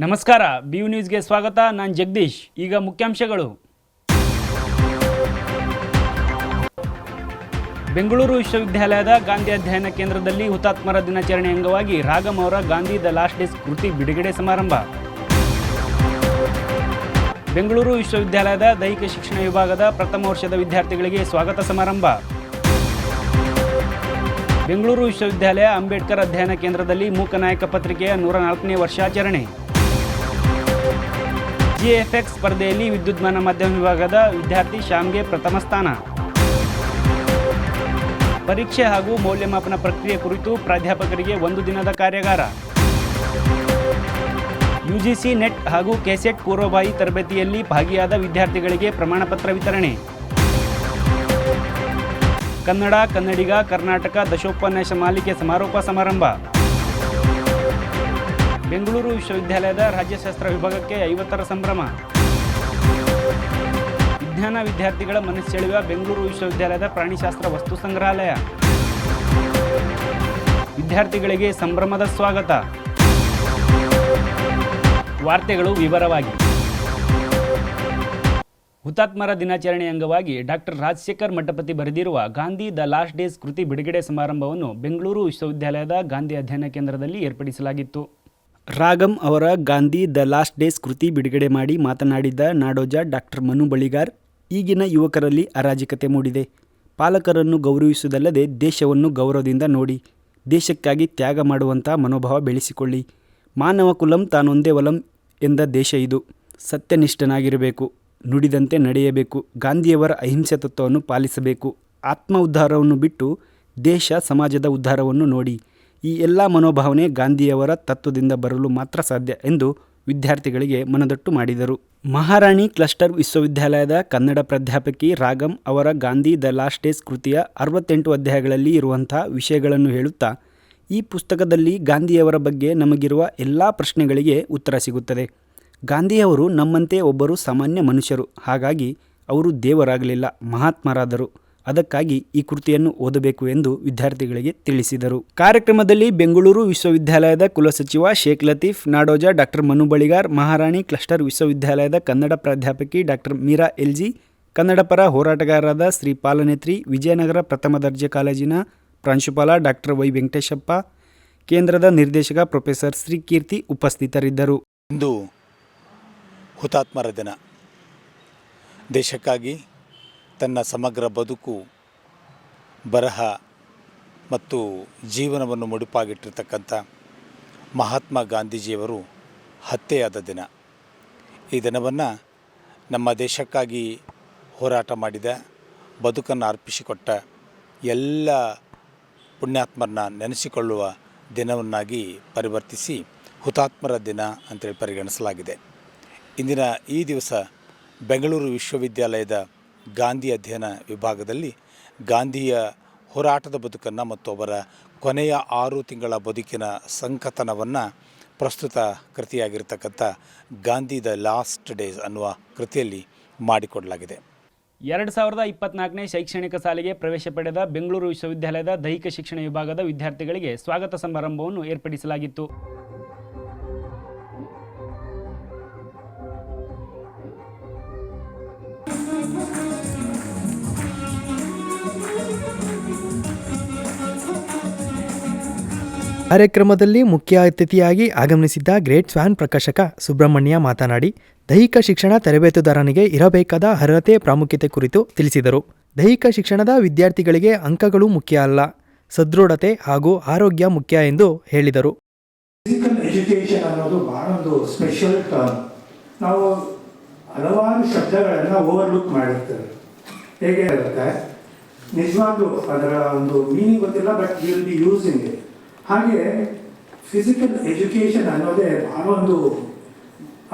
ನಮಸ್ಕಾರ, BU ನ್ಯೂಸ್ಗೆ ಸ್ವಾಗತ. ನಾನು ಜಗದೀಶ್. ಈಗ ಮುಖ್ಯಾಂಶಗಳು. ಬೆಂಗಳೂರು ವಿಶ್ವವಿದ್ಯಾಲಯದ ಗಾಂಧಿ ಅಧ್ಯಯನ ಕೇಂದ್ರದಲ್ಲಿ ಹುತಾತ್ಮರ ದಿನಾಚರಣೆ ಅಂಗವಾಗಿ ರಾಗಂ ಅವರ ಗಾಂಧಿ ದ ಲಾಸ್ಟ್ ಡೇಸ್ ಕೃತಿ ಬಿಡುಗಡೆ ಸಮಾರಂಭ. ಬೆಂಗಳೂರು ವಿಶ್ವವಿದ್ಯಾಲಯದ ದೈಹಿಕ ಶಿಕ್ಷಣ ವಿಭಾಗದ ಪ್ರಥಮ ವರ್ಷದ ವಿದ್ಯಾರ್ಥಿಗಳಿಗೆ ಸ್ವಾಗತ ಸಮಾರಂಭ. ಬೆಂಗಳೂರು ವಿಶ್ವವಿದ್ಯಾಲಯ ಅಂಬೇಡ್ಕರ್ ಅಧ್ಯಯನ ಕೇಂದ್ರದಲ್ಲಿ ಮೂಕನಾಯಕ ಪತ್ರಿಕೆಯ 104ನೇ ವರ್ಷಾಚರಣೆ. GFX ಸ್ಪರ್ಧೆಯಲ್ಲಿ ವಿದ್ಯುನ್ಮಾನ ಮಾಧ್ಯಮ ವಿಭಾಗದ ವಿದ್ಯಾರ್ಥಿ ಶ್ಯಾಮ್ಗೆ ಪ್ರಥಮ ಸ್ಥಾನ. ಪರೀಕ್ಷೆ ಹಾಗೂ ಮೌಲ್ಯಮಾಪನ ಪ್ರಕ್ರಿಯೆ ಕುರಿತು ಪ್ರಾಧ್ಯಾಪಕರಿಗೆ 1 ದಿನದ ಕಾರ್ಯಾಗಾರ. UGC ನೆಟ್ ಹಾಗೂ ಕೆಸೆಟ್ ಪೂರ್ವಭಾವಿ ತರಬೇತಿಯಲ್ಲಿ ಭಾಗಿಯಾದ ವಿದ್ಯಾರ್ಥಿಗಳಿಗೆ ಪ್ರಮಾಣಪತ್ರ ವಿತರಣೆ. ಕನ್ನಡ ಕನ್ನಡಿಗ ಕರ್ನಾಟಕ ದಶೋಪನ್ಯಾಸ ಮಾಲಿಕೆ ಸಮಾರೋಪ ಸಮಾರಂಭ. ಬೆಂಗಳೂರು ವಿಶ್ವವಿದ್ಯಾಲಯದ ರಾಜ್ಯಶಾಸ್ತ್ರ ವಿಭಾಗಕ್ಕೆ 50ರ ಸಂಭ್ರಮ. ವಿಜ್ಞಾನ ವಿದ್ಯಾರ್ಥಿಗಳ ಮನಸ್ಸೆಳೆಯುವ ಬೆಂಗಳೂರು ವಿಶ್ವವಿದ್ಯಾಲಯದ ಪ್ರಾಣಿಶಾಸ್ತ್ರ ವಸ್ತು ಸಂಗ್ರಹಾಲಯ. ವಿದ್ಯಾರ್ಥಿಗಳಿಗೆ ಸಂಭ್ರಮದ ಸ್ವಾಗತ. ವಾರ್ತೆಗಳು ವಿವರವಾಗಿ. ಹುತಾತ್ಮರ ದಿನಾಚರಣೆ ಅಂಗವಾಗಿ ಡಾಕ್ಟರ್ ರಾಜಶೇಖರ್ ಮಠಪತಿ ಬರೆದಿರುವ ಗಾಂಧಿ ದ ಲಾಸ್ಟ್ ಡೇಸ್ ಕೃತಿ ಬಿಡುಗಡೆ ಸಮಾರಂಭವನ್ನು ಬೆಂಗಳೂರು ವಿಶ್ವವಿದ್ಯಾಲಯದ ಗಾಂಧಿ ಅಧ್ಯಯನ ಕೇಂದ್ರದಲ್ಲಿ ಏರ್ಪಡಿಸಲಾಗಿತ್ತು. ರಾಗಂ ಅವರ ಗಾಂಧಿ ದ ಲಾಸ್ಟ್ ಡೇಸ್ ಕೃತಿ ಬಿಡುಗಡೆ ಮಾಡಿ ಮಾತನಾಡಿದ ನಾಡೋಜ ಡಾಕ್ಟರ್ ಮನು ಬಳಿಗಾರ್, ಈಗಿನ ಯುವಕರಲ್ಲಿ ಅರಾಜಕತೆ ಮೂಡಿದೆ. ಪಾಲಕರನ್ನು ಗೌರವಿಸುವುದಲ್ಲದೆ ದೇಶವನ್ನು ಗೌರವದಿಂದ ನೋಡಿ, ದೇಶಕ್ಕಾಗಿ ತ್ಯಾಗ ಮಾಡುವಂಥ ಮನೋಭಾವ ಬೆಳೆಸಿಕೊಳ್ಳಿ. ಮಾನವ ಕುಲಂ ತಾನೊಂದೇ ವಲಂ ಎಂದ ದೇಶ ಇದು. ಸತ್ಯನಿಷ್ಠನಾಗಿರಬೇಕು, ನುಡಿದಂತೆ ನಡೆಯಬೇಕು, ಗಾಂಧಿಯವರ ಅಹಿಂಸೆ ತತ್ವವನ್ನು ಪಾಲಿಸಬೇಕು, ಆತ್ಮ ಉದ್ಧಾರವನ್ನು ಬಿಟ್ಟು ದೇಶ ಸಮಾಜದ ಉದ್ಧಾರವನ್ನು ನೋಡಿ. ಈ ಎಲ್ಲ ಮನೋಭಾವನೆ ಗಾಂಧಿಯವರ ತತ್ವದಿಂದ ಬರಲು ಮಾತ್ರ ಸಾಧ್ಯ ಎಂದು ವಿದ್ಯಾರ್ಥಿಗಳಿಗೆ ಮನದಟ್ಟು ಮಾಡಿದರು. ಮಹಾರಾಣಿ ಕ್ಲಸ್ಟರ್ ವಿಶ್ವವಿದ್ಯಾಲಯದ ಕನ್ನಡ ಪ್ರಾಧ್ಯಾಪಕಿ ರಾಗಂ ಅವರ ಗಾಂಧಿ ದ ಲಾಸ್ಟ್ ಡೇಸ್ ಕೃತಿಯ 68 ಅಧ್ಯಾಯಗಳಲ್ಲಿ ಇರುವಂಥ ವಿಷಯಗಳನ್ನು ಹೇಳುತ್ತಾ, ಈ ಪುಸ್ತಕದಲ್ಲಿ ಗಾಂಧಿಯವರ ಬಗ್ಗೆ ನಮಗಿರುವ ಎಲ್ಲ ಪ್ರಶ್ನೆಗಳಿಗೆ ಉತ್ತರ ಸಿಗುತ್ತದೆ. ಗಾಂಧಿಯವರು ನಮ್ಮಂತೆ ಒಬ್ಬರು ಸಾಮಾನ್ಯ ಮನುಷ್ಯರು, ಹಾಗಾಗಿ ಅವರು ದೇವರಾಗಲಿಲ್ಲ, ಮಹಾತ್ಮರಾದರು. ಅದಕ್ಕಾಗಿ ಈ ಕೃತಿಯನ್ನು ಓದಬೇಕು ಎಂದು ವಿದ್ಯಾರ್ಥಿಗಳಿಗೆ ತಿಳಿಸಿದರು. ಕಾರ್ಯಕ್ರಮದಲ್ಲಿ ಬೆಂಗಳೂರು ವಿಶ್ವವಿದ್ಯಾಲಯದ ಕುಲಸಚಿವ ಶೇಖ್ ಲತೀಫ್, ನಾಡೋಜ ಡಾಕ್ಟರ್ ಮನು ಬಳಿಗಾರ್, ಮಹಾರಾಣಿ ಕ್ಲಸ್ಟರ್ ವಿಶ್ವವಿದ್ಯಾಲಯದ ಕನ್ನಡ ಪ್ರಾಧ್ಯಾಪಕಿ ಡಾಕ್ಟರ್ ಮೀರಾ ಎಲ್ಜಿ, ಕನ್ನಡ ಪರ ಹೋರಾಟಗಾರರಾದ ಶ್ರೀ ಪಾಲನೇತ್ರಿ, ವಿಜಯನಗರ ಪ್ರಥಮ ದರ್ಜೆ ಕಾಲೇಜಿನ ಪ್ರಾಂಶುಪಾಲ ಡಾಕ್ಟರ್ ವೈ ವೆಂಕಟೇಶಪ್ಪ, ಕೇಂದ್ರದ ನಿರ್ದೇಶಕ ಪ್ರೊಫೆಸರ್ ಶ್ರೀ ಕೀರ್ತಿ ಉಪಸ್ಥಿತರಿದ್ದರು. ಇಂದು ಹುತಾತ್ಮರ ದಿನ. ದೇಶಕ್ಕಾಗಿ ತನ್ನ ಸಮಗ್ರ ಬದುಕು, ಬರಹ ಮತ್ತು ಜೀವನವನ್ನು ಮುಡಿಪಾಗಿಟ್ಟಿರ್ತಕ್ಕಂಥ ಮಹಾತ್ಮ ಗಾಂಧೀಜಿಯವರು ಹತ್ಯೆಯಾದ ದಿನ. ಈ ದಿನವನ್ನು ನಮ್ಮ ದೇಶಕ್ಕಾಗಿ ಹೋರಾಟ ಮಾಡಿದ, ಬದುಕನ್ನು ಅರ್ಪಿಸಿಕೊಟ್ಟ ಎಲ್ಲ ಪುಣ್ಯಾತ್ಮರನ್ನ ನೆನೆಸಿಕೊಳ್ಳುವ ದಿನವನ್ನಾಗಿ ಪರಿವರ್ತಿಸಿ ಹುತಾತ್ಮರ ದಿನ ಅಂತೇಳಿ ಪರಿಗಣಿಸಲಾಗಿದೆ. ಇಂದಿನ ಈ ದಿವಸ ಬೆಂಗಳೂರು ವಿಶ್ವವಿದ್ಯಾಲಯದ ಗಾಂಧಿ ಅಧ್ಯಯನ ವಿಭಾಗದಲ್ಲಿ ಗಾಂಧಿಯ ಹೋರಾಟದ ಬದುಕನ್ನು ಮತ್ತು ಅವರ ಕೊನೆಯ 6 ತಿಂಗಳ ಬದುಕಿನ ಸಂಕಥನವನ್ನು ಪ್ರಸ್ತುತ ಕೃತಿಯಾಗಿರ್ತಕ್ಕಂಥ ಗಾಂಧಿ ದ ಲಾಸ್ಟ್ ಡೇಸ್ ಅನ್ನುವ ಕೃತಿಯಲ್ಲಿ ಮಾಡಿಕೊಡಲಾಗಿದೆ. 2024ನೇ ಶೈಕ್ಷಣಿಕ ಸಾಲಿಗೆ ಪ್ರವೇಶ ಪಡೆದ ಬೆಂಗಳೂರು ವಿಶ್ವವಿದ್ಯಾಲಯದ ದೈಹಿಕ ಶಿಕ್ಷಣ ವಿಭಾಗದ ವಿದ್ಯಾರ್ಥಿಗಳಿಗೆ ಸ್ವಾಗತ ಸಮಾರಂಭವನ್ನು ಏರ್ಪಡಿಸಲಾಗಿತ್ತು. ಕಾರ್ಯಕ್ರಮದಲ್ಲಿ ಮುಖ್ಯ ಅತಿಥಿಯಾಗಿ ಆಗಮಿಸಿದ್ದ ಗ್ರೇಟ್ ಸ್ವಾನ್ ಪ್ರಕಾಶಕ ಸುಬ್ರಹ್ಮಣ್ಯ ಮಾತನಾಡಿ, ದೈಹಿಕ ಶಿಕ್ಷಣ ತರಬೇತುದಾರನಿಗೆ ಇರಬೇಕಾದ ಅರ್ಹತೆ ಪ್ರಾಮುಖ್ಯತೆ ಕುರಿತು ತಿಳಿಸಿದರು. ದೈಹಿಕ ಶಿಕ್ಷಣದ ವಿದ್ಯಾರ್ಥಿಗಳಿಗೆ ಅಂಕಗಳು ಮುಖ್ಯ ಅಲ್ಲ, ಸದೃಢತೆ ಹಾಗೂ ಆರೋಗ್ಯ ಮುಖ್ಯ ಎಂದು ಹೇಳಿದರು. ಫಿಸಿಕಲ್ ಎಜುಕೇಷನ್ ಅನ್ನೋದು ಬಹಳ ಒಂದು ಸ್ಪೆಷಲ್ ಟರ್ಮ್. ನಾವು ಹಲವಾರು ಶಬ್ದಗಳನ್ನು ಓವರ್ಲುಕ್ ಮಾಡಿರ್ತೇವೆ. ಹೇಗೆ ಇರುತ್ತೆ, ನಿಜವಾಗ್ಲೂ ಅದರ ಒಂದು ಮೀನಿಂಗ್ ಗೊತ್ತಿಲ್ಲ, but will be using it. ಹಾಗೆ ಫಿಸಿಕಲ್ ಎಜುಕೇಷನ್ ಅನ್ನೋದೇ ಬಹಳ ಒಂದು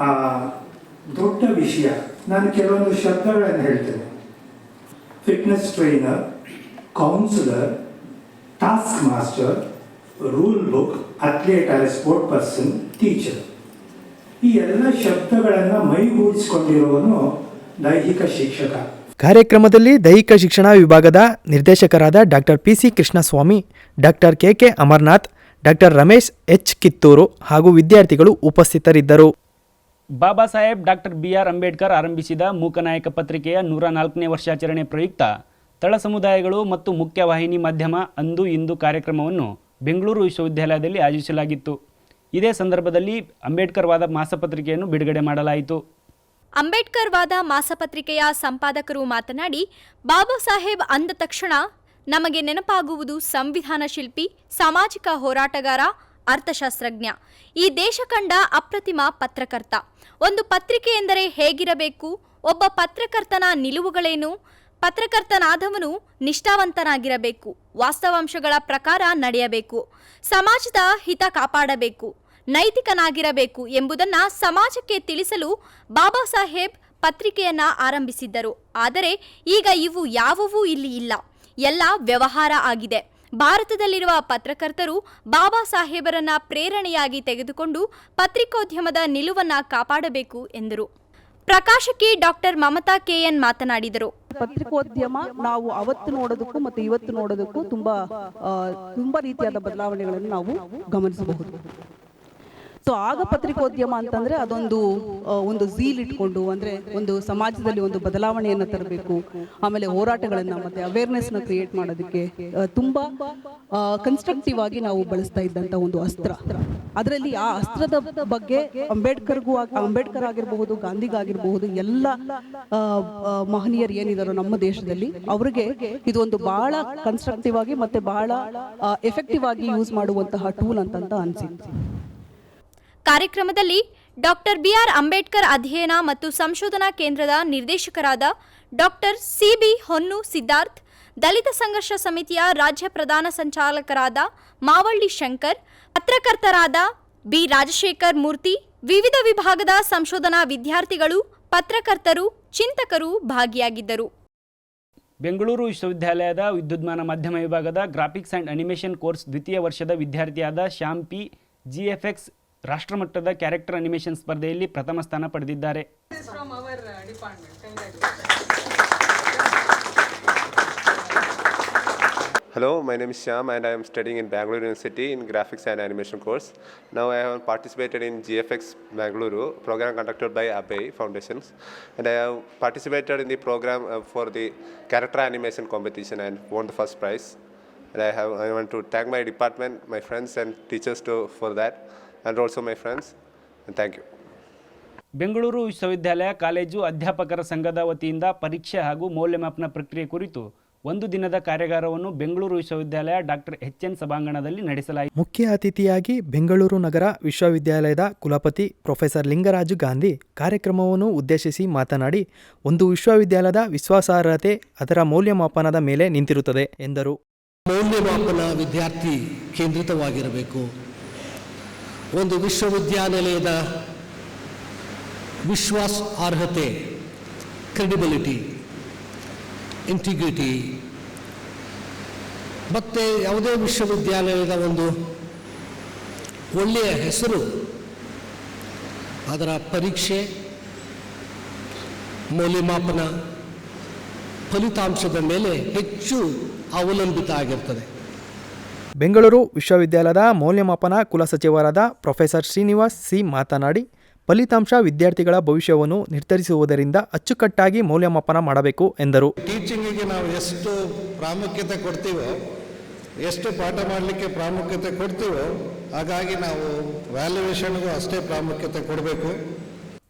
ದೊಡ್ಡ ವಿಷಯ. ನಾನು ಕೆಲವೊಂದು ಶಬ್ದಗಳನ್ನು ಹೇಳ್ತೇನೆ. Fitness trainer, counsellor, taskmaster, rulebook, athlete or a sport person, teacher. ಈ ಎಲ್ಲ ಶಬ್ದಗಳನ್ನು ಮೈಗೂಡಿಸಿಕೊಂಡಿರುವವನು ದೈಹಿಕ ಶಿಕ್ಷಕ. ಕಾರ್ಯಕ್ರಮದಲ್ಲಿ ದೈಹಿಕ ಶಿಕ್ಷಣ ವಿಭಾಗದ ನಿರ್ದೇಶಕರಾದ doctor PC Krishnaswamy, doctor KK Amarnath, doctor Ramesh H Kittur ಹಾಗೂ ವಿದ್ಯಾರ್ಥಿಗಳು ಉಪಸ್ಥಿತರಿದ್ದರು. ಬಾಬಾ ಸಾಹೇಬ್ ಡಾಕ್ಟರ್ BR ಅಂಬೇಡ್ಕರ್ ಆರಂಭಿಸಿದ ಮೂಕನಾಯಕ ಪತ್ರಿಕೆಯ 104ನೇ ವರ್ಷಾಚರಣೆ ಪ್ರಯುಕ್ತ ತಳ ಸಮುದಾಯಗಳು ಮತ್ತು ಮುಖ್ಯವಾಹಿನಿ ಮಾಧ್ಯಮ ಅಂದು ಇಂದು ಕಾರ್ಯಕ್ರಮವನ್ನು ಬೆಂಗಳೂರು ವಿಶ್ವವಿದ್ಯಾಲಯದಲ್ಲಿ ಆಯೋಜಿಸಲಾಗಿತ್ತು. ಇದೇ ಸಂದರ್ಭದಲ್ಲಿ ಅಂಬೇಡ್ಕರ್ ವಾದ ಮಾಸಪತ್ರಿಕೆಯನ್ನು ಬಿಡುಗಡೆ ಮಾಡಲಾಯಿತು. ಅಂಬೇಡ್ಕರ್ ವಾದ ಮಾಸಪತ್ರಿಕೆಯ ಸಂಪಾದಕರು ಮಾತನಾಡಿ, ಬಾಬಾ ಸಾಹೇಬ್ ಅಂದ ತಕ್ಷಣ ನಮಗೆ ನೆನಪಾಗುವುದು ಸಂವಿಧಾನ ಶಿಲ್ಪಿ, ಸಾಮಾಜಿಕ ಹೋರಾಟಗಾರ, ಅರ್ಥಶಾಸ್ತ್ರಜ್ಞ, ಈ ದೇಶ ಕಂಡ ಅಪ್ರತಿಮ ಪತ್ರಕರ್ತ. ಒಂದು ಪತ್ರಿಕೆ ಎಂದರೆ ಹೇಗಿರಬೇಕು, ಒಬ್ಬ ಪತ್ರಕರ್ತನ ನಿಲುವುಗಳೇನು, ಪತ್ರಕರ್ತನಾದವನು ನಿಷ್ಠಾವಂತನಾಗಿರಬೇಕು, ವಾಸ್ತವಾಂಶಗಳ ಪ್ರಕಾರ ನಡೆಯಬೇಕು, ಸಮಾಜದ ಹಿತ ಕಾಪಾಡಬೇಕು, ನೈತಿಕನಾಗಿರಬೇಕು ಎಂಬುದನ್ನು ಸಮಾಜಕ್ಕೆ ತಿಳಿಸಲು ಬಾಬಾ ಸಾಹೇಬ್ ಪತ್ರಿಕೆಯನ್ನ ಆರಂಭಿಸಿದ್ದರು. ಆದರೆ ಈಗ ಇವು ಯಾವುವೂ ಇಲ್ಲಿ ಇಲ್ಲ, ಎಲ್ಲ ವ್ಯವಹಾರ ಆಗಿದೆ. ಭಾರತದಲ್ಲಿರುವ ಪತ್ರಕರ್ತರು ಬಾಬಾ ಸಾಹೇಬರನ್ನ ಪ್ರೇರಣೆಯಾಗಿ ತೆಗೆದುಕೊಂಡು ಪತ್ರಿಕೋದ್ಯಮದ ನಿಲುವನ್ನ ಕಾಪಾಡಬೇಕು ಎಂದರು. ಪ್ರಕಾಶಕಿ ಡಾಕ್ಟರ್ ಮಮತಾ KN ಮಾತನಾಡಿದರು. ಪತ್ರಿಕೋದ್ಯಮ ನಾವು ಅವತ್ತು ನೋಡೋದಕ್ಕೂ ಮತ್ತು ಇವತ್ತು ನೋಡೋದಕ್ಕೂ ತುಂಬಾ ರೀತಿಯಾದ ಬದಲಾವಣೆಗಳನ್ನು ನಾವು ಗಮನಿಸಬಹುದು. ಸೊ ಆಗ ಪತ್ರಿಕೋದ್ಯಮ ಅಂತಂದ್ರೆ ಒಂದು ಝೀಲ್ ಇಟ್ಕೊಂಡು, ಅಂದ್ರೆ ಒಂದು ಸಮಾಜದಲ್ಲಿ ಒಂದು ಬದಲಾವಣೆಯನ್ನು ತರಬೇಕು, ಆಮೇಲೆ ಹೋರಾಟಗಳನ್ನ ಮತ್ತೆ ಅವೇರ್ನೆಸ್ ನ ಕ್ರಿಯೇಟ್ ಮಾಡೋದಕ್ಕೆ ತುಂಬಾ ಕನ್ಸ್ಟ್ರಕ್ಟಿವ್ ಆಗಿ ನಾವು ಬಳಸ್ತಾ ಇದ್ದಂತ ಒಂದು ಅಸ್ತ್ರ. ಅದರಲ್ಲಿ ಆ ಅಸ್ತ್ರದ ಬಗ್ಗೆ ಅಂಬೇಡ್ಕರ್ ಆಗಿರಬಹುದು, ಗಾಂಧಿಗಾಗಿರಬಹುದು, ಎಲ್ಲ ಮಹನೀಯರು ಏನಿದಾರೋ ನಮ್ಮ ದೇಶದಲ್ಲಿ, ಅವರಿಗೆ ಇದು ಒಂದು ಬಹಳ ಕನ್ಸ್ಟ್ರಕ್ಟಿವ್ ಆಗಿ ಮತ್ತೆ ಬಹಳ ಎಫೆಕ್ಟಿವ್ ಆಗಿ ಯೂಸ್ ಮಾಡುವಂತಹ ಟೂಲ್ ಅಂತ ಅನ್ಸಿತ್ತು. ಕಾರ್ಯಕ್ರಮದಲ್ಲಿ ಡಾಕ್ಟರ್ BR ಅಂಬೇಡ್ಕರ್ ಅಧ್ಯಯನ ಮತ್ತು ಸಂಶೋಧನಾ ಕೇಂದ್ರದ ನಿರ್ದೇಶಕರಾದ ಡಾಕ್ಟರ್ CB ಹೊನ್ನು ಸಿದ್ಧಾರ್ಥ್, ದಲಿತ ಸಂಘರ್ಷ ಸಮಿತಿಯ ರಾಜ್ಯ ಪ್ರಧಾನ ಸಂಚಾಲಕರಾದ ಮಾವಳ್ಳಿ ಶಂಕರ್, ಪತ್ರಕರ್ತರಾದ B ರಾಜಶೇಖರ್ ಮೂರ್ತಿ, ವಿವಿಧ ವಿಭಾಗದ ಸಂಶೋಧನಾ ವಿದ್ಯಾರ್ಥಿಗಳು, ಪತ್ರಕರ್ತರು, ಚಿಂತಕರು ಭಾಗಿಯಾಗಿದ್ದರು. ಬೆಂಗಳೂರು ವಿಶ್ವವಿದ್ಯಾಲಯದ ವಿದ್ಯುನ್ಮಾನ ಮಾಧ್ಯಮ ವಿಭಾಗದ ಗ್ರಾಫಿಕ್ಸ್ ಆ್ಯಂಡ್ ಅನಿಮೇಷನ್ ಕೋರ್ಸ್ ದ್ವಿತೀಯ ವರ್ಷದ ವಿದ್ಯಾರ್ಥಿಯಾದ ಶ್ಯಾಮ್ P GFX ರಾಷ್ಟ್ರಮಟ್ಟದ ಕ್ಯಾರೆಕ್ಟರ್ ಅನಿಮೇಷನ್ ಸ್ಪರ್ಧೆಯಲ್ಲಿ ಪ್ರಥಮ ಸ್ಥಾನ ಪಡೆದಿದ್ದಾರೆ. Hello, my name is Shyam and I am studying in Bangalore University in Graphics and Animation course. Now I have participated in GFX Bangalore program conducted by Abbey Foundations, and I have participated in the program for the character animation competition and won the first prize. And I want to thank my department, my friends and teachers for that, and also my friends, and thank you. Bengaluru ವಿಶ್ವವಿದ್ಯಾಲಯ college ಅಧ್ಯಾಪಕರ ಸಂಘದ ವತಿಯಿಂದ ಪರೀಕ್ಷೆ ಹಾಗೂ ಮೌಲ್ಯಮಾಪನ ಪ್ರಕ್ರಿಯೆ ಕುರಿತು ಒಂದು ದಿನದ ಕಾರ್ಯಾಗಾರವನ್ನು ಬೆಂಗಳೂರು ವಿಶ್ವವಿದ್ಯಾಲಯ ಡಾಕ್ಟರ್ HN ಸಭಾಂಗಣದಲ್ಲಿ ನಡೆಸಲಾಯಿತು. ಮುಖ್ಯ ಅತಿಥಿಯಾಗಿ ಬೆಂಗಳೂರು ನಗರ ವಿಶ್ವವಿದ್ಯಾಲಯದ ಕುಲಪತಿ ಪ್ರೊಫೆಸರ್ ಲಿಂಗರಾಜು ಗಾಂಧಿ ಕಾರ್ಯಕ್ರಮವನ್ನು ಉದ್ದೇಶಿಸಿ ಮಾತನಾಡಿ, ಒಂದು ವಿಶ್ವವಿದ್ಯಾಲಯದ ವಿಶ್ವಾಸಾರ್ಹತೆ ಅದರ ಮೌಲ್ಯಮಾಪನದ ಮೇಲೆ ನಿಂತಿರುತ್ತದೆ ಎಂದರು. ಮೌಲ್ಯಮಾಪನ ವಿದ್ಯಾರ್ಥಿ ಕೇಂದ್ರಿತವಾಗಿರಬೇಕು. ಒಂದು ವಿಶ್ವವಿದ್ಯಾನಿಲಯದ ವಿಶ್ವಾಸಾರ್ಹತೆ, ಕ್ರೆಡಿಬಿಲಿಟಿ, ಇಂಟಿಗ್ರಿಟಿ ಮತ್ತು ಯಾವುದೇ ವಿಶ್ವವಿದ್ಯಾಲಯದ ಒಂದು ಒಳ್ಳೆಯ ಹೆಸರು ಅದರ ಪರೀಕ್ಷೆ, ಮೌಲ್ಯಮಾಪನ, ಫಲಿತಾಂಶದ ಮೇಲೆ ಹೆಚ್ಚು ಅವಲಂಬಿತ ಆಗಿರ್ತದೆ. ಬೆಂಗಳೂರು ವಿಶ್ವವಿದ್ಯಾಲಯದ ಮೌಲ್ಯಮಾಪನ ಕುಲಸಚಿವರಾದ ಪ್ರೊಫೆಸರ್ ಶ್ರೀನಿವಾಸ್ C ಮಾತನಾಡಿ, ಫಲಿತಾಂಶ ವಿದ್ಯಾರ್ಥಿಗಳ ಭವಿಷ್ಯವನ್ನು ನಿರ್ಧರಿಸುವುದರಿಂದ ಅಚ್ಚುಕಟ್ಟಾಗಿ ಮೌಲ್ಯಮಾಪನ ಮಾಡಬೇಕು ಎಂದರು. ಟೀಚಿಂಗಿಗೆ ನಾವು ಎಷ್ಟು ಪ್ರಾಮುಖ್ಯತೆ ಕೊಡ್ತೀವೋ, ಎಷ್ಟು ಪಾಠ ಮಾಡಲಿಕ್ಕೆ ಪ್ರಾಮುಖ್ಯತೆ ಕೊಡ್ತೀವೋ, ಹಾಗಾಗಿ ನಾವು ವ್ಯಾಲ್ಯೂಯೇಷನ್ಗೂ ಅಷ್ಟೇ ಪ್ರಾಮುಖ್ಯತೆ ಕೊಡಬೇಕು.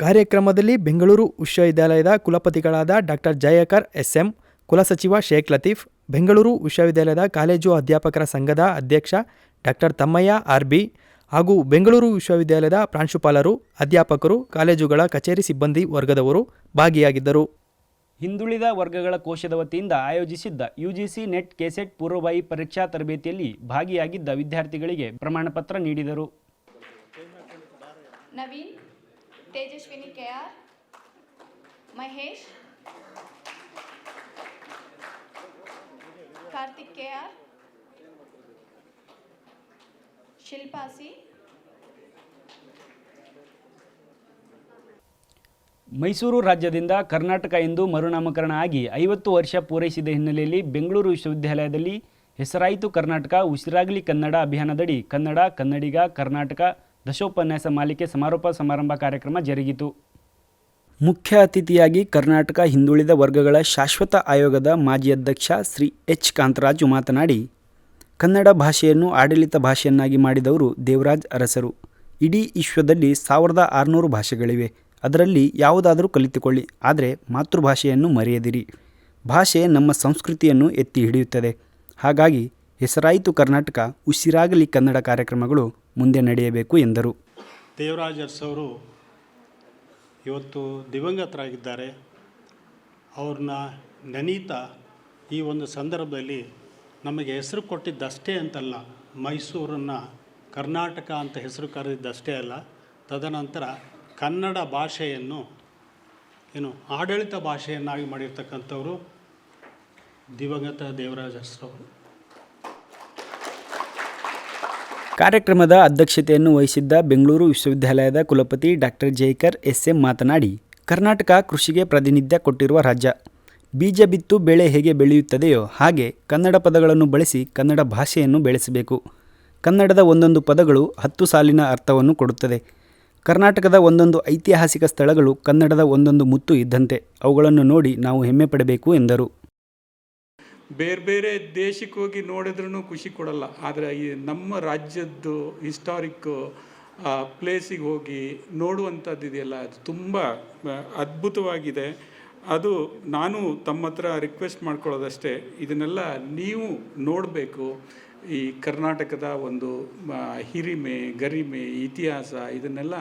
ಕಾರ್ಯಕ್ರಮದಲ್ಲಿ ಬೆಂಗಳೂರು ವಿಶ್ವವಿದ್ಯಾಲಯದ ಕುಲಪತಿಗಳಾದ ಡಾಕ್ಟರ್ ಜಯಕರ್ SM, ಕುಲಸಚಿವ ಶೇಖ್ ಲತೀಫ್, ಬೆಂಗಳೂರು ವಿಶ್ವವಿದ್ಯಾಲಯದ ಕಾಲೇಜು ಅಧ್ಯಾಪಕರ ಸಂಘದ ಅಧ್ಯಕ್ಷ ಡಾಕ್ಟರ್ ತಮ್ಮಯ್ಯ RB ಹಾಗೂ ಬೆಂಗಳೂರು ವಿಶ್ವವಿದ್ಯಾಲಯದ ಪ್ರಾಂಶುಪಾಲರು, ಅಧ್ಯಾಪಕರು, ಕಾಲೇಜುಗಳ ಕಚೇರಿ ಸಿಬ್ಬಂದಿ ವರ್ಗದವರು ಭಾಗಿಯಾಗಿದ್ದರು. ಹಿಂದುಳಿದ ವರ್ಗಗಳ ಕೋಶದ ವತಿಯಿಂದ ಆಯೋಜಿಸಿದ್ದ UGC ನೆಟ್ ಕೆಸೆಟ್ ಪೂರ್ವಭಾವಿ ಪರೀಕ್ಷಾ ತರಬೇತಿಯಲ್ಲಿ ಭಾಗಿಯಾಗಿದ್ದ ವಿದ್ಯಾರ್ಥಿಗಳಿಗೆ ಪ್ರಮಾಣಪತ್ರ ನೀಡಿದರು. Naveen, Tejaswini KR, Mahesh, Karthik KR, ಶಿಲ್ಪಾಸಿ. ಮೈಸೂರು ರಾಜ್ಯದಿಂದ ಕರ್ನಾಟಕ ಎಂದು ಮರುನಾಮಕರಣ ಆಗಿ 50 ವರ್ಷ ಪೂರೈಸಿದ ಹಿನ್ನೆಲೆಯಲ್ಲಿ ಬೆಂಗಳೂರು ವಿಶ್ವವಿದ್ಯಾಲಯದಲ್ಲಿ ಹೆಸರಾಯಿತು ಕರ್ನಾಟಕ ಉಸಿರಾಗಲಿ ಕನ್ನಡ ಅಭಿಯಾನದಡಿ ಕನ್ನಡ, ಕನ್ನಡಿಗ, ಕರ್ನಾಟಕ ದಶೋಪನ್ಯಾಸ ಮಾಲಿಕೆ ಸಮಾರೋಪ ಸಮಾರಂಭ ಕಾರ್ಯಕ್ರಮ ಜರುಗಿತು. ಮುಖ್ಯ ಅತಿಥಿಯಾಗಿ ಕರ್ನಾಟಕ ಹಿಂದುಳಿದ ವರ್ಗಗಳ ಶಾಶ್ವತ ಆಯೋಗದ ಮಾಜಿ ಅಧ್ಯಕ್ಷ ಶ್ರೀ ಎಚ್ ಕಾಂತರಾಜು ಮಾತನಾಡಿ, ಕನ್ನಡ ಭಾಷೆಯನ್ನು ಆಡಳಿತ ಭಾಷೆಯನ್ನಾಗಿ ಮಾಡಿದವರು ದೇವರಾಜ್ ಅರಸರು. ಇಡೀ ವಿಶ್ವದಲ್ಲಿ 1600 ಭಾಷೆಗಳಿವೆ. ಅದರಲ್ಲಿ ಯಾವುದಾದರೂ ಕಲಿತುಕೊಳ್ಳಿ, ಆದರೆ ಮಾತೃಭಾಷೆಯನ್ನು ಮರೆಯದಿರಿ. ಭಾಷೆ ನಮ್ಮ ಸಂಸ್ಕೃತಿಯನ್ನು ಎತ್ತಿ ಹಿಡಿಯುತ್ತದೆ. ಹಾಗಾಗಿ ಹೆಸರಾಯಿತು ಕರ್ನಾಟಕ, ಉಸಿರಾಗಲಿ ಕನ್ನಡ ಕಾರ್ಯಕ್ರಮಗಳು ಮುಂದೆ ನಡೆಯಬೇಕು ಎಂದರು. ದೇವರಾಜ್ ಅರಸವರು ಇವತ್ತು ದಿವಂಗತರಾಗಿದ್ದಾರೆ. ಅವ್ರನ್ನ ನೆನೀತಾ ಈ ಒಂದು ಸಂದರ್ಭದಲ್ಲಿ ನಮಗೆ ಹೆಸರು ಕೊಟ್ಟಿದ್ದಷ್ಟೇ ಅಂತಲ್ಲ, ಮೈಸೂರನ್ನು ಕರ್ನಾಟಕ ಅಂತ ಹೆಸರು ಕರೆದಿದ್ದಷ್ಟೇ ಅಲ್ಲ, ತದನಂತರ ಕನ್ನಡ ಭಾಷೆಯನ್ನು ಆಡಳಿತ ಭಾಷೆಯನ್ನಾಗಿ ಮಾಡಿರ್ತಕ್ಕಂಥವರು ದಿವಂಗತ ದೇವರಾಜ ಅರಸರವರು. ಕಾರ್ಯಕ್ರಮದ ಅಧ್ಯಕ್ಷತೆಯನ್ನು ವಹಿಸಿದ್ದ ಬೆಂಗಳೂರು ವಿಶ್ವವಿದ್ಯಾಲಯದ ಕುಲಪತಿ ಡಾಕ್ಟರ್ ಜೈಕರ್ SM ಮಾತನಾಡಿ, ಕರ್ನಾಟಕ ಕೃಷಿಗೆ ಪ್ರಾತಿನಿಧ್ಯ ಕೊಟ್ಟಿರುವ ರಾಜ್ಯ. ಬೀಜ ಬಿತ್ತು ಬೆಳೆ ಹೇಗೆ ಬೆಳೆಯುತ್ತದೆಯೋ ಹಾಗೆ ಕನ್ನಡ ಪದಗಳನ್ನು ಬಳಸಿ ಕನ್ನಡ ಭಾಷೆಯನ್ನು ಬೆಳೆಸಬೇಕು. ಕನ್ನಡದ ಒಂದೊಂದು ಪದಗಳು 10 ಸಾಲಿನ ಅರ್ಥವನ್ನು ಕೊಡುತ್ತದೆ. ಕರ್ನಾಟಕದ ಒಂದೊಂದು ಐತಿಹಾಸಿಕ ಸ್ಥಳಗಳು ಕನ್ನಡದ ಒಂದೊಂದು ಮುತ್ತು ಇದ್ದಂತೆ. ಅವುಗಳನ್ನು ನೋಡಿ ನಾವು ಹೆಮ್ಮೆ ಪಡಬೇಕು ಎಂದರು. ಬೇರೆ ಬೇರೆ ದೇಶಕ್ಕೆ ಹೋಗಿ ನೋಡಿದ್ರೂ ಖುಷಿ ಕೊಡಲ್ಲ, ಆದರೆ ಈ ನಮ್ಮ ರಾಜ್ಯದ್ದು ಹಿಸ್ಟಾರಿಕ್ ಪ್ಲೇಸಿಗೆ ಹೋಗಿ ನೋಡುವಂಥದ್ದು ಇದೆಯಲ್ಲ, ಅದು ತುಂಬ ಅದ್ಭುತವಾಗಿದೆ. ಅದು ನಾನು ತಮ್ಮ ಹತ್ರ ರಿಕ್ವೆಸ್ಟ್ ಮಾಡ್ಕೊಳ್ಳೋದಷ್ಟೇ, ಇದನ್ನೆಲ್ಲ ನೀವು ನೋಡಬೇಕು. ಈ ಕರ್ನಾಟಕದ ಒಂದು ಹಿರಿಮೆ, ಗರಿಮೆ, ಇತಿಹಾಸ ಇದನ್ನೆಲ್ಲ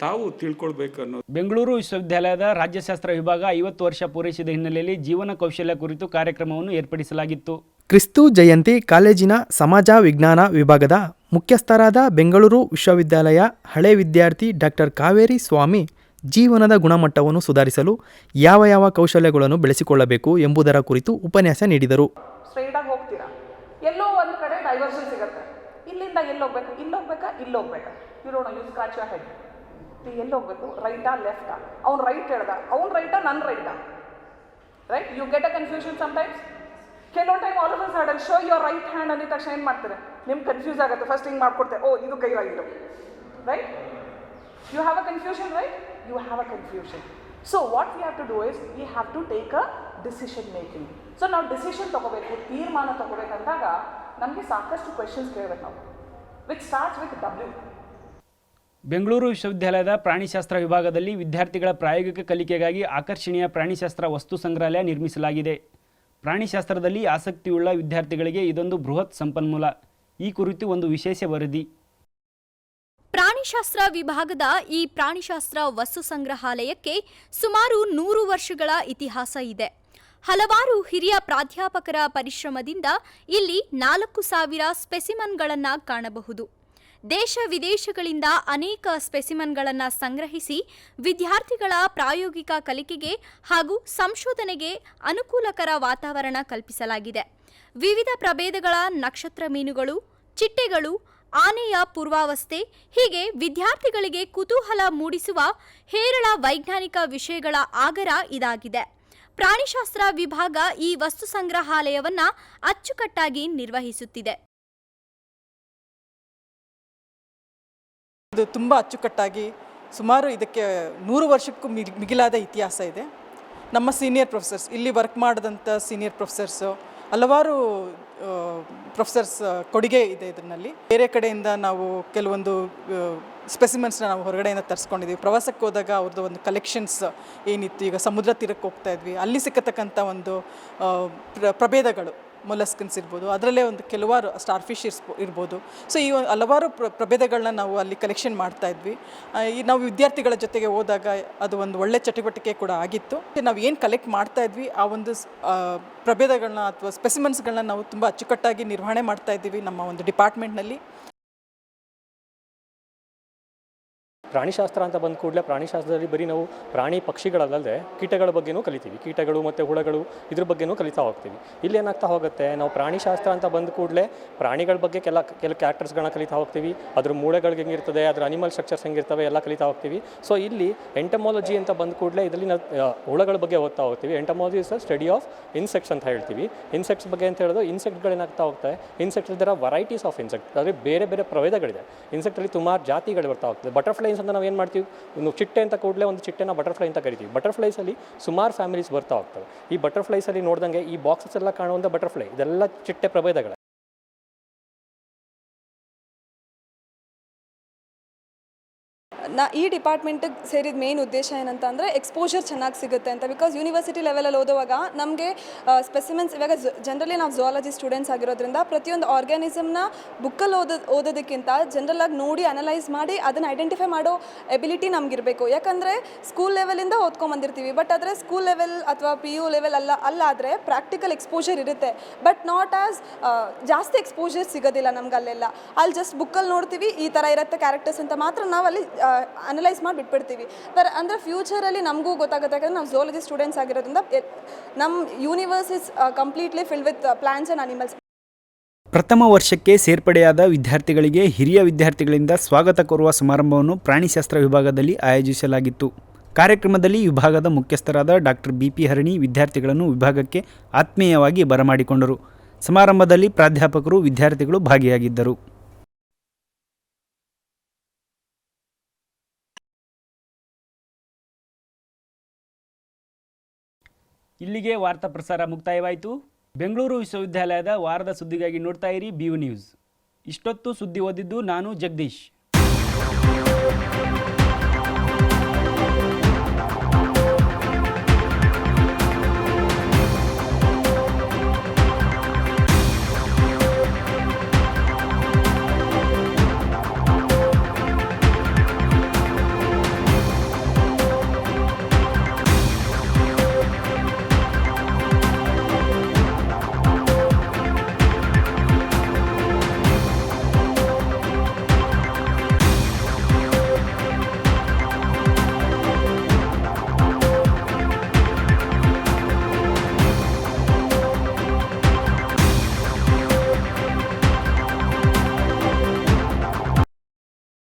ತಾವು ತಿಳ್ಕೊಳ್ಬೇಕು ಅನ್ನೋದು. ಬೆಂಗಳೂರು ವಿಶ್ವವಿದ್ಯಾಲಯದ ರಾಜ್ಯಶಾಸ್ತ್ರ ವಿಭಾಗ 50 ವರ್ಷ ಪೂರೈಸಿದ ಹಿನ್ನೆಲೆಯಲ್ಲಿ ಜೀವನ ಕೌಶಲ್ಯ ಕುರಿತು ಕಾರ್ಯಕ್ರಮವನ್ನು ಏರ್ಪಡಿಸಲಾಗಿತ್ತು. ಕ್ರಿಸ್ತು ಜಯಂತಿ ಕಾಲೇಜಿನ ಸಮಾಜ ವಿಜ್ಞಾನ ವಿಭಾಗದ ಮುಖ್ಯಸ್ಥರಾದ ಬೆಂಗಳೂರು ವಿಶ್ವವಿದ್ಯಾಲಯ ಹಳೆ ವಿದ್ಯಾರ್ಥಿ ಡಾಕ್ಟರ್ ಕಾವೇರಿ ಸ್ವಾಮಿ ಜೀವನದ ಗುಣಮಟ್ಟವನ್ನು ಸುಧಾರಿಸಲು ಯಾವ ಕೌಶಲ್ಯಗಳನ್ನು ಬೆಳೆಸಿಕೊಳ್ಳಬೇಕು ಎಂಬುದರ ಕುರಿತು ಉಪನ್ಯಾಸ ನೀಡಿದರು. ಸ್ಟ್ರೈಟಾಗಿ ಹೋಗ್ತೀರಾ, ಎಲ್ಲೋ ಒಂದು ಕಡೆ ಡೈವರ್ಷನ್ ಸಿಗುತ್ತೆ. ಇಲ್ಲಿಂದ ಎಲ್ಲೋಗ್ಬೇಕು, ಇಲ್ಲೋಗ್ಬೇಕಾ, ಇಲ್ಲೋಗ್ಬೇಕಾ, you don't know, you scratch your head. ಎಲ್ಲೋಗ್ಬೇಕು, ರೈಟಾ ಲೆಫ್ಟಾ, ಅವ್ನು ರೈಟ್ ಹೇಳ್ದ, ಅವ್ನು ರೈಟಾ, ನನ್ನ ರೈಟಾ, right? You get a confusion sometimes. ಕೆಲವೊಂದು time all of a sudden show your right hand ಅಂದಿದ ತಕ್ಷಣ ಏನು ಮಾಡ್ತಾರೆ, ನಿಮ್ಗೆ ಕನ್ಫ್ಯೂಸ್ ಆಗುತ್ತೆ. ಫಸ್ಟ್ ಹಿಂಗೆ ಮಾಡ್ಕೊಡ್ತೆ, ಓ ಇದು ಕೈ right, right? You have a confusion, right? You have a confusion. So what we have to do is we have to take a decision making. So ನಾವು ಡಿಸಿಷನ್ ತೊಗೋಬೇಕು, ತೀರ್ಮಾನ ತೊಗೋಬೇಕಂದಾಗ ನಮಗೆ ಸಾಕಷ್ಟು ಕ್ವೆಶನ್ಸ್ ಕೇಳಬೇಕು ನಾವು, which starts with W. Bengaluru ವಿಶ್ವವಿದ್ಯಾಲಯದ ಪ್ರಾಣಿಶಾಸ್ತ್ರ ವಿಭಾಗದಲ್ಲಿ ವಿದ್ಯಾರ್ಥಿಗಳ ಪ್ರಾಯೋಗಿಕ ಕಲಿಕೆಗಾಗಿ ಆಕರ್ಷಣೀಯ ಪ್ರಾಣಿಶಾಸ್ತ್ರ ವಸ್ತು ಸಂಗ್ರಹಾಲಯ ನಿರ್ಮಿಸಲಾಗಿದೆ. ಪ್ರಾಣಿಶಾಸ್ತ್ರದಲ್ಲಿ ಆಸಕ್ತಿಯುಳ್ಳ ವಿದ್ಯಾರ್ಥಿಗಳಿಗೆ ಇದೊಂದು ಬೃಹತ್ ಸಂಪನ್ಮೂಲ. ಈ ಕುರಿತು ಒಂದು ವಿಶೇಷ ವರದಿ. ಪ್ರಾಣಿಶಾಸ್ತ್ರ ವಿಭಾಗದ ಈ ಪ್ರಾಣಿಶಾಸ್ತ್ರ ವಸ್ತು ಸಂಗ್ರಹಾಲಯಕ್ಕೆ ಸುಮಾರು 100 ವರ್ಷಗಳ ಇತಿಹಾಸ ಇದೆ. ಹಲವಾರು ಹಿರಿಯ ಪ್ರಾಧ್ಯಾಪಕರ ಪರಿಶ್ರಮದಿಂದ ಇಲ್ಲಿ 4000 ಸ್ಪೆಸಿಮನ್ಗಳನ್ನು ಕಾಣಬಹುದು. ದೇಶ ವಿದೇಶಗಳಿಂದ ಅನೇಕ ಸ್ಪೆಸಿಮನ್ಗಳನ್ನು ಸಂಗ್ರಹಿಸಿ ವಿದ್ಯಾರ್ಥಿಗಳ ಪ್ರಾಯೋಗಿಕ ಕಲಿಕೆಗೆ ಹಾಗೂ ಸಂಶೋಧನೆಗೆ ಅನುಕೂಲಕರ ವಾತಾವರಣ ಕಲ್ಪಿಸಲಾಗಿದೆ. ವಿವಿಧ ಪ್ರಭೇದಗಳ ನಕ್ಷತ್ರ ಮೀನುಗಳು, ಚಿಟ್ಟೆಗಳು, ಆನೆಯ ಪೂರ್ವಾವಸ್ಥೆ ಹೀಗೆ ವಿದ್ಯಾರ್ಥಿಗಳಿಗೆ ಕುತೂಹಲ ಮೂಡಿಸುವ ಹೇರಳ ವೈಜ್ಞಾನಿಕ ವಿಷಯಗಳ ಆಗರ ಇದಾಗಿದೆ. ಪ್ರಾಣಿಶಾಸ್ತ್ರ ವಿಭಾಗ ಈ ವಸ್ತು ಸಂಗ್ರಹಾಲಯವನ್ನು ಅಚ್ಚುಕಟ್ಟಾಗಿ ನಿರ್ವಹಿಸುತ್ತಿದೆ. ಇದು ತುಂಬ ಅಚ್ಚುಕಟ್ಟಾಗಿ ಸುಮಾರು ಇದಕ್ಕೆ 100 ವರ್ಷಕ್ಕೂ ಮಿಗಿಲಾದ ಇತಿಹಾಸ ಇದೆ. ನಮ್ಮ ಸೀನಿಯರ್ ಪ್ರೊಫೆಸರ್ಸ್, ಇಲ್ಲಿ ವರ್ಕ್ ಮಾಡಿದಂಥ ಸೀನಿಯರ್ ಪ್ರೊಫೆಸರ್ಸು, ಹಲವಾರು ಪ್ರೊಫೆಸರ್ಸ್ ಕೊಡುಗೆ ಇದೆ ಇದರಲ್ಲಿ. ಬೇರೆ ಕಡೆಯಿಂದ ನಾವು ಕೆಲವೊಂದು ಸ್ಪೆಸಿಮೆನ್ಸ್ನ ನಾವು ಹೊರಗಡೆಯಿಂದ ತರಿಸ್ಕೊಂಡಿದ್ದೀವಿ. ಪ್ರವಾಸಕ್ಕೆ ಹೋದಾಗ ಅವ್ರದ್ದು ಒಂದು ಕಲೆಕ್ಷನ್ಸ್ ಏನಿತ್ತು, ಈಗ ಸಮುದ್ರ ತೀರಕ್ಕೆ ಹೋಗ್ತಾ ಇದ್ವಿ, ಅಲ್ಲಿ ಸಿಕ್ಕತಕ್ಕಂಥ ಒಂದು ಪ್ರಭೇದಗಳು, ಮೊಲಸ್ಕನ್ಸ್ ಇರ್ಬೋದು, ಅದರಲ್ಲೇ ಒಂದು ಕೆಲವಾರು ಸ್ಟಾರ್ ಫಿಶ್ ಇರ್ಬೋದು. ಸೊ ಈ ಹಲವಾರು ಪ್ರಭೇದಗಳನ್ನ ನಾವು ಅಲ್ಲಿ ಕಲೆಕ್ಷನ್ ಮಾಡ್ತಾ ಇದ್ವಿ. ನಾವು ವಿದ್ಯಾರ್ಥಿಗಳ ಜೊತೆಗೆ ಹೋದಾಗ ಅದು ಒಂದು ಒಳ್ಳೆ ಚಟುವಟಿಕೆ ಕೂಡ ಆಗಿತ್ತು. ನಾವು ಏನು ಕಲೆಕ್ಟ್ ಮಾಡ್ತಾ ಇದ್ವಿ ಆ ಒಂದು ಪ್ರಭೇದಗಳನ್ನ ಅಥವಾ ಸ್ಪೆಸಿಮೆನ್ಸ್ಗಳನ್ನ ನಾವು ತುಂಬ ಅಚ್ಚುಕಟ್ಟಾಗಿ ನಿರ್ವಹಣೆ ಮಾಡ್ತಾ ಇದ್ದೀವಿ ನಮ್ಮ ಒಂದು ಡಿಪಾರ್ಟ್ಮೆಂಟ್ನಲ್ಲಿ. ಪ್ರಾಣಿಶಾಸ್ತ್ರ ಅಂತ ಬಂದ ಕೂಡಲೇ ಪ್ರಾಣಿಶಾಸ್ತ್ರದಲ್ಲಿ ಬರೀ ನಾವು ಪ್ರಾಣಿ ಪಕ್ಷಿಗಳಲ್ಲದೆ ಕೀಟಗಳ ಬಗ್ಗೆನೂ ಕಲಿತೀವಿ, ಕೀಟಗಳು ಮತ್ತು ಹುಳಗಳು ಇದ್ರ ಬಗ್ಗೆನೂ ಕಲಿತಾ ಹೋಗ್ತೀವಿ. ಇಲ್ಲಿ ಏನಾಗ್ತಾ ಹೋಗುತ್ತೆ, ನಾವು ಪ್ರಾಣಿಶಾಸ್ತ್ರ ಅಂತ ಬಂದ ಕೂಡಲೇ ಪ್ರಾಣಿಗಳ ಬಗ್ಗೆ ಕೆಲ ಕ್ಯಾರೆಕ್ಟರ್ಸ್ಗಳನ್ನ ಕಲಿತಾ ಹೋಗ್ತೀವಿ, ಅದ್ರ ಮೂಳೆಗಳಿಗೆ ಹೆಂಗಿರ್ತದೆ, ಅದ್ರ ಅನಿಮಲ್ ಸ್ಟ್ರಕ್ಚರ್ಸ್ ಹೆಂಗಿರ್ತವೆ ಎಲ್ಲ ಕಲಿತಾ ಹೋಗ್ತೀವಿ. ಸೊ ಇಲ್ಲಿ ಎಂಟಮಾಲಜಿ ಅಂತ ಬಂದ ಕೂಡಲೇ ಇದರಲ್ಲಿ ನಾವು ಹುಳಗಳ ಬಗ್ಗೆ ಓದ್ತಾ ಹೋಗ್ತೀವಿ. Entomology is a study of insects ಅಂತ ಹೇಳ್ತೀವಿ. ಇನ್ಸೆಕ್ಟ್ಸ್ ಬಗ್ಗೆ ಅಂತ ಹೇಳೋದು ಇನ್ಸೆಕ್ಟ್ಗಳೇನಾಗ್ತಾ ಹೋಗ್ತವೆ, ಇನ್ಸೆಕ್ಟ್ಸ್ ಇದರ ವೆರೈಟೀಸ್ ಆಫ್ ಇನ್ಸೆಕ್ಟ್, ಅಂದರೆ ಬೇರೆ ಬೇರೆ ಪ್ರಭೇದಗಳಿದೆ. ಇನ್ಸೆಕ್ಟಲ್ಲಿ ಸುಮಾರು ಜಾತಿಗಳು ಬರ್ತಾ ಹೋಗ್ತದೆ. ಬಟರ್ಫ್ಲೈಸ್ ಅಂತ ನಾವು ಏನು ಮಾಡ್ತೀವಿ, ಚಿಟ್ಟೆ ಅಂತ ಕೂಡಲೇ ಒಂದು ಚಿಟ್ಟೆನ ಬಟರ್ಫ್ಲೈ ಅಂತ ಕರಿತೀವಿ. ಬಟರ್ಫ್ಲೈಸಲ್ಲಿ ಸುಮಾರು ಫ್ಯಾಮಿಲೀಸ್ ಬರ್ತಾ ಹೋಗ್ತವೆ. ಈ ಬಟರ್ಫ್ಲೈಸಲ್ಲಿ ನೋಡ್ದಂಗೆ ಈ ಬಾಕ್ಸಸ್ ಎಲ್ಲ ಕಾಣುವಂಥ ಬಟರ್ಫ್ಲೈ ಇದೆಲ್ಲ ಚಿಟ್ಟೆ ಪ್ರಭೇದಗಳು. ಈ ಡಿಪಾರ್ಟ್ಮೆಂಟಿಗೆ ಸೇರಿದ ಮೇನ್ ಉದ್ದೇಶ ಏನಂತ ಅಂದರೆ ಎಕ್ಸ್ಪೋಜರ್ ಚೆನ್ನಾಗಿ ಸಿಗುತ್ತೆ ಅಂತ. ಬಿಕಾಸ್ ಯೂನಿವರ್ಸಿಟಿ ಲೆವೆಲಲ್ಲಿ ಓದುವಾಗ ನಮಗೆ ಸ್ಪೆಸಿಮೆನ್ಸ್, ಇವಾಗ ಜನರಲಿ ನಾವು ಝುವಾಲಜಿ ಸ್ಟೂಡೆಂಟ್ಸ್ ಆಗಿರೋದ್ರಿಂದ ಪ್ರತಿಯೊಂದು ಆರ್ಗ್ಯಾನಿಸಮ್ನ ಬುಕ್ಕಲ್ಲಿ ಓದೋದಕ್ಕಿಂತ ಜನರಲಾಗಿ ನೋಡಿ ಅನಲೈಸ್ ಮಾಡಿ ಅದನ್ನು ಐಡೆಂಟಿಫೈ ಮಾಡೋ ಎಬಿಲಿಟಿ ನಮಗಿರಬೇಕು. ಯಾಕಂದರೆ ಸ್ಕೂಲ್ ಲೆವೆಲಿಂದ ಓದ್ಕೊಂಬಂದಿರ್ತೀವಿ, ಬಟ್ ಆದರೆ ಸ್ಕೂಲ್ ಲೆವೆಲ್ ಅಥವಾ PU ಲೆವೆಲ್ ಅಲ್ಲಾದರೆ ಪ್ರಾಕ್ಟಿಕಲ್ ಎಕ್ಸ್ಪೋಜರ್ ಇರುತ್ತೆ, ಬಟ್ ನಾಟ್ ಆಸ್ ಜಾಸ್ತಿ ಎಕ್ಸ್ಪೋಜರ್ ಸಿಗೋದಿಲ್ಲ ನಮ್ಗೆ ಅಲ್ಲೆಲ್ಲ. ಅಲ್ಲಿ ಜಸ್ಟ್ ಬುಕ್ಕಲ್ಲಿ ನೋಡ್ತೀವಿ ಈ ಥರ ಇರುತ್ತೆ ಕ್ಯಾರೆಕ್ಟರ್ಸ್ ಅಂತ ಮಾತ್ರ ನಾವು ಅಲ್ಲಿ ಅನಲೈಸ್ ಮಾಡಿ ಬಿಟ್ಬಿಡ್ತೀವಿ. ಅಂದರೆ ಫ್ಯೂಚರಲ್ಲಿ ನಮಗೂ ಗೊತ್ತಾಗುತ್ತೆ, ಯಾಕಂದರೆ ನಾವು ಝುವಾಲಜಿ ಸ್ಟೂಡೆಂಟ್ಸ್ ಆಗಿರೋದ್ರಿಂದ ನಮ್ಮ universe is completely filled with plants and animals. ಪ್ರಥಮ ವರ್ಷಕ್ಕೆ ಸೇರ್ಪಡೆಯಾದ ವಿದ್ಯಾರ್ಥಿಗಳಿಗೆ ಹಿರಿಯ ವಿದ್ಯಾರ್ಥಿಗಳಿಂದ ಸ್ವಾಗತ ಕೋರುವ ಸಮಾರಂಭವನ್ನು ಪ್ರಾಣಿಶಾಸ್ತ್ರ ವಿಭಾಗದಲ್ಲಿ ಆಯೋಜಿಸಲಾಗಿತ್ತು. ಕಾರ್ಯಕ್ರಮದಲ್ಲಿ ವಿಭಾಗದ ಮುಖ್ಯಸ್ಥರಾದ ಡಾಕ್ಟರ್ BP ಹರಣಿ ವಿದ್ಯಾರ್ಥಿಗಳನ್ನು ವಿಭಾಗಕ್ಕೆ ಆತ್ಮೀಯವಾಗಿ ಬರಮಾಡಿಕೊಂಡರು. ಸಮಾರಂಭದಲ್ಲಿ ಪ್ರಾಧ್ಯಾಪಕರು, ವಿದ್ಯಾರ್ಥಿಗಳು ಭಾಗಿಯಾಗಿದ್ದರು. ಇಲ್ಲಿಗೆ ವಾರ್ತಾ ಪ್ರಸಾರ ಮುಕ್ತಾಯವಾಯಿತು. ಬೆಂಗಳೂರು ವಿಶ್ವವಿದ್ಯಾಲಯದ ವಾರದ ಸುದ್ದಿಗಾಗಿ ನೋಡ್ತಾ ಇರಿ BU ನ್ಯೂಸ್. ಇಷ್ಟೊತ್ತು ಸುದ್ದಿ ಓದಿದ್ದು ನಾನು ಜಗದೀಶ್.